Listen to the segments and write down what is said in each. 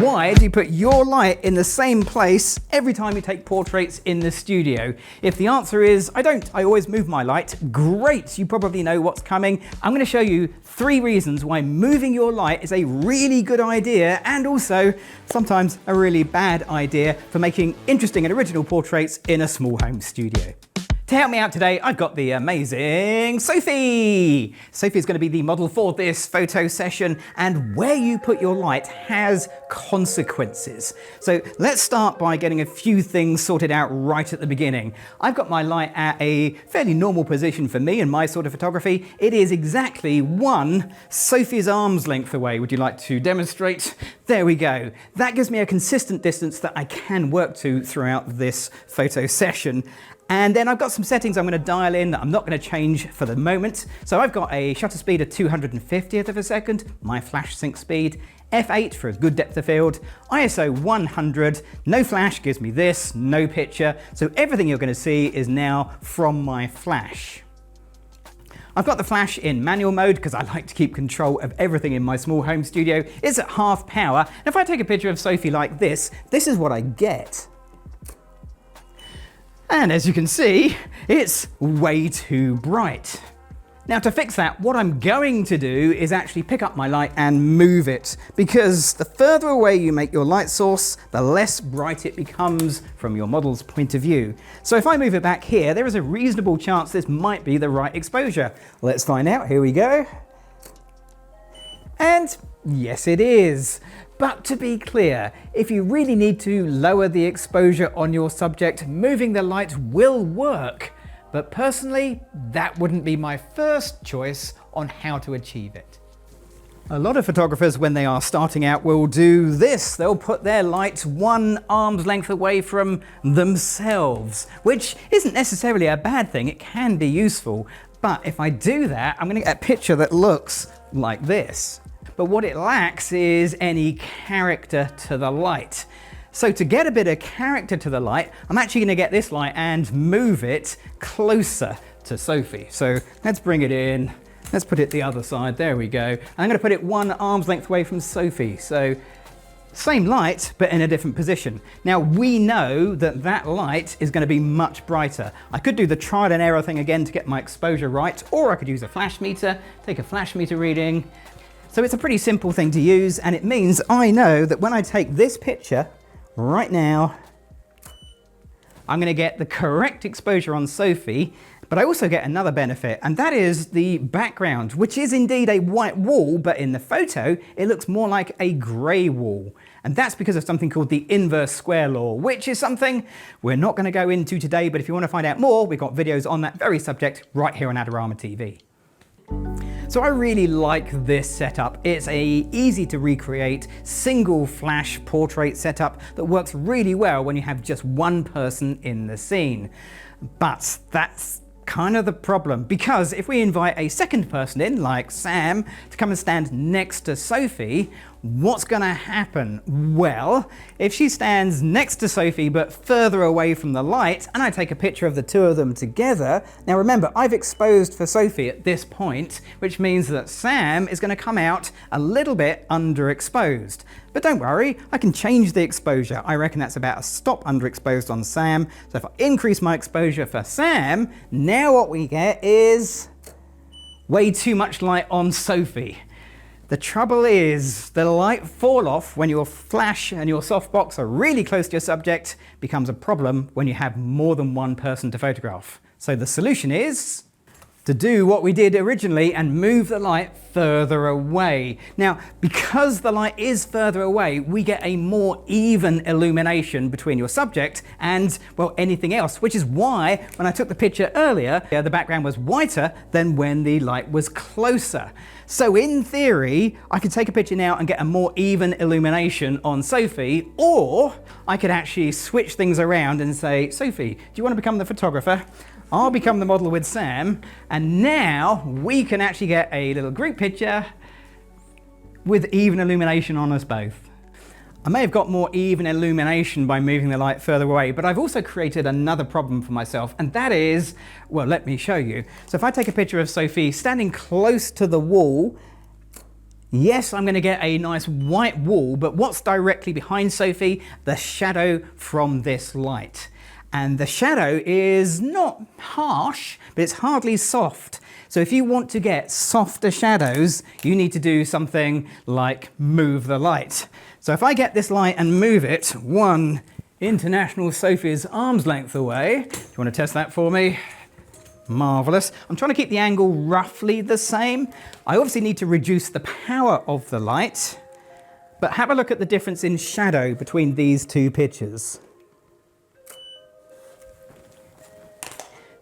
Why do you put your light in the same place every time you take portraits in the studio? If the answer is, I don't, I always move my light, great, you probably know what's coming. I'm going to show you 3 reasons why moving your light is a really good idea and also sometimes a really bad idea for making interesting and original portraits in a small home studio. To help me out today, I've got the amazing Sophie. Sophie is going to be the model for this photo session, and where you put your light has consequences. So let's start by getting a few things sorted out right at the beginning. I've got my light at a fairly normal position for me and my sort of photography. It is exactly one Sophie's arm's length away. Would you like to demonstrate? There we go. That gives me a consistent distance that I can work to throughout this photo session. And then I've got some settings I'm going to dial in that I'm not going to change for the moment. So I've got a shutter speed of 250th of a second, my flash sync speed, f8 for a good depth of field, ISO 100, no flash gives me this, no picture. So everything you're going to see is now from my flash. I've got the flash in manual mode because I like to keep control of everything in my small home studio. It's at half power. And if I take a picture of Sophie like this is what I get. And as you can see, it's way too bright. Now to fix that, what I'm going to do is actually pick up my light and move it, because the further away you make your light source, the less bright it becomes from your model's point of view. So if I move it back here, there is a reasonable chance this might be the right exposure. Let's find out, here we go. And yes, it is. But to be clear, if you really need to lower the exposure on your subject, moving the light will work. But personally, that wouldn't be my first choice on how to achieve it. A lot of photographers, when they are starting out, will do this. They'll put their light one arm's length away from themselves, which isn't necessarily a bad thing. It can be useful. But if I do that, I'm going to get a picture that looks like this. But what it lacks is any character to the light. So to get a bit of character to the light, I'm actually going to get this light and move it closer to Sophie. So let's bring it in. Let's put it the other side. There we go. I'm going to put it one arm's length away from Sophie. So same light, but in a different position. Now we know that that light is going to be much brighter. I could do the trial and error thing again to get my exposure right, or I could use a flash meter, take a flash meter reading. So it's a pretty simple thing to use, and it means I know that when I take this picture right now, I'm going to get the correct exposure on Sophie, but I also get another benefit, and that is the background, which is indeed a white wall, but in the photo, it looks more like a grey wall. And that's because of something called the inverse square law, which is something we're not going to go into today, but if you want to find out more, we've got videos on that very subject right here on Adorama TV. So I really like this setup. It's a easy to recreate single flash portrait setup that works really well when you have just one person in the scene. But that's kind of the problem, because if we invite a second person in, like Sam, to come and stand next to Sophie, what's going to happen? Well, if she stands next to Sophie but further away from the light, and I take a picture of the two of them together, now remember, I've exposed for Sophie at this point, which means that Sam is going to come out a little bit underexposed. But don't worry, I can change the exposure. I reckon that's about a stop underexposed on Sam. So if I increase my exposure for Sam, now what we get is way too much light on Sophie. The trouble is, the light fall off when your flash and your softbox are really close to your subject becomes a problem when you have more than one person to photograph. So the solution is to do what we did originally and move the light further away. Now, because the light is further away, we get a more even illumination between your subject and, well, anything else, which is why when I took the picture earlier, the background was whiter than when the light was closer. So in theory, I could take a picture now and get a more even illumination on Sophie, or I could actually switch things around and say, Sophie, do you want to become the photographer? I'll become the model with Sam, and now we can actually get a little group picture with even illumination on us both. I may have got more even illumination by moving the light further away, but I've also created another problem for myself, and that is, well, let me show you. So if I take a picture of Sophie standing close to the wall, Yes, I'm going to get a nice white wall, but what's directly behind Sophie? The shadow from this light. And the shadow is not harsh, but it's hardly soft. So if you want to get softer shadows, you need to do something like move the light. So if I get this light and move it one international Sophie's arm's length away, do you want to test that for me? Marvellous. I'm trying to keep the angle roughly the same. I obviously need to reduce the power of the light, but have a look at the difference in shadow between these two pictures.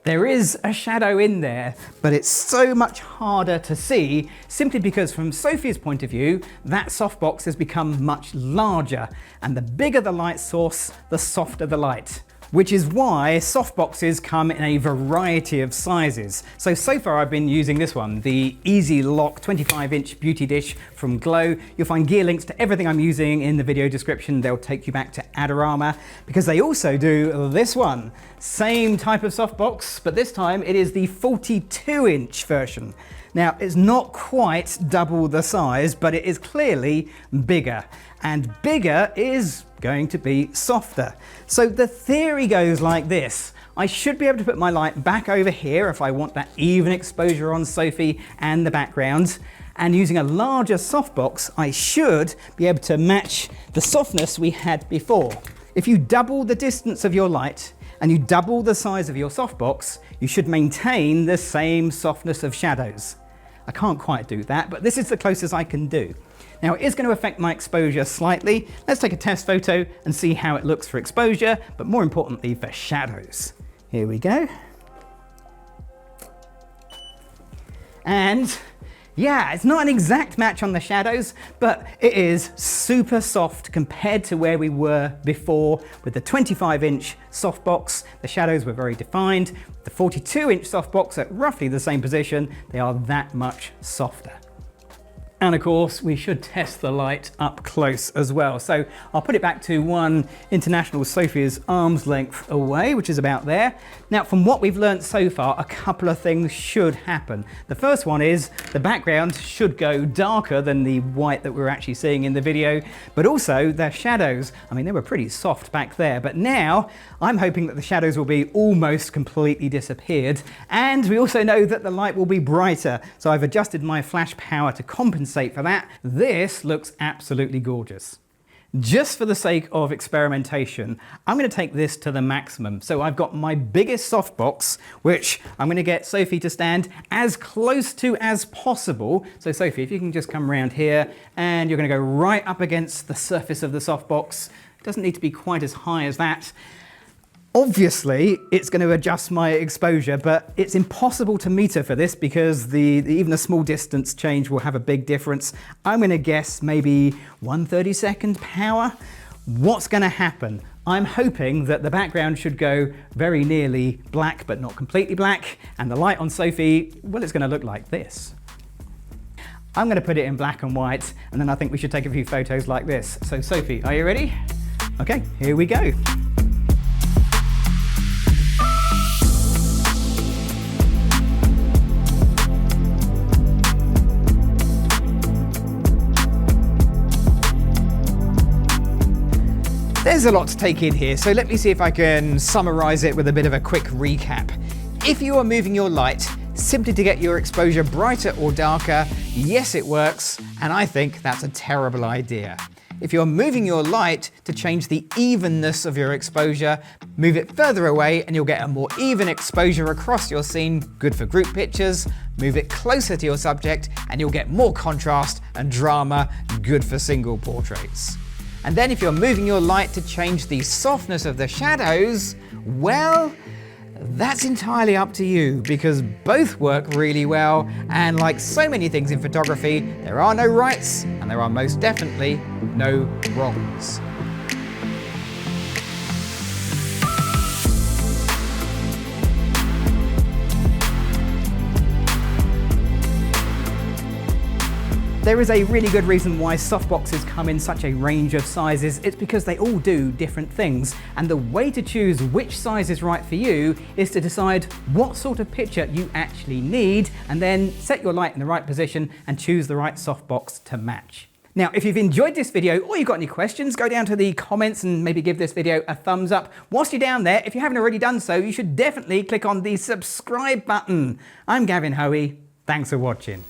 There is a shadow in there, but it's so much harder to see simply because from Sophie's point of view, that softbox has become much larger, and the bigger the light source, the softer the light. Which is why softboxes come in a variety of sizes. So far I've been using this one, the Easy Lock 25-inch beauty dish from Glow. You'll find gear links to everything I'm using in the video description. They'll take you back to Adorama, because they also do this one. Same type of softbox, but this time it is the 42-inch version. Now, it's not quite double the size, but it is clearly bigger. And bigger is going to be softer. So the theory goes like this. I should be able to put my light back over here if I want that even exposure on Sophie and the background. And using a larger softbox, I should be able to match the softness we had before. If you double the distance of your light and you double the size of your softbox, you should maintain the same softness of shadows. I can't quite do that, but this is the closest I can do. Now, it is going to affect my exposure slightly. Let's take a test photo and see how it looks for exposure, but more importantly for shadows. Here we go. And yeah, it's not an exact match on the shadows, but it is super soft compared to where we were before with the 25-inch softbox. The shadows were very defined. The 42-inch softbox at roughly the same position, they are that much softer. And of course, we should test the light up close as well. So I'll put it back to one international Sophie's arm's length away, which is about there. Now, from what we've learned so far, a couple of things should happen. The first one is the background should go darker than the white that we're actually seeing in the video, but also the shadows. I mean, they were pretty soft back there, but now I'm hoping that the shadows will be almost completely disappeared. And we also know that the light will be brighter. So I've adjusted my flash power to compensate for that. This looks absolutely gorgeous. Just for the sake of experimentation, I'm going to take this to the maximum. So I've got my biggest softbox, which I'm going to get Sophie to stand as close to as possible. So Sophie, if you can just come around here, and you're going to go right up against the surface of the softbox. It doesn't need to be quite as high as that. Obviously, it's going to adjust my exposure, but it's impossible to meter for this because even a small distance change will have a big difference. I'm going to guess maybe 1/32 power. What's going to happen? I'm hoping that the background should go very nearly black, but not completely black. And the light on Sophie, well, it's going to look like this. I'm going to put it in black and white, and then I think we should take a few photos like this. So Sophie, are you ready? Okay, here we go. There's a lot to take in here, so let me see if I can summarize it with a bit of a quick recap. If you are moving your light simply to get your exposure brighter or darker, yes, it works, and I think that's a terrible idea. If you're moving your light to change the evenness of your exposure, move it further away and you'll get a more even exposure across your scene, good for group pictures. Move it closer to your subject and you'll get more contrast and drama, good for single portraits. And then if you're moving your light to change the softness of the shadows, well, that's entirely up to you because both work really well. And like so many things in photography, there are no rights and there are most definitely no wrongs. There is a really good reason why softboxes come in such a range of sizes. It's because they all do different things, and the way to choose which size is right for you is to decide what sort of picture you actually need, and then set your light in the right position and choose the right softbox to match. Now, if you've enjoyed this video or you've got any questions, go down to the comments and maybe give this video a thumbs up. Whilst you're down there, if you haven't already done so, you should definitely click on the subscribe button. I'm Gavin Hoey. Thanks for watching.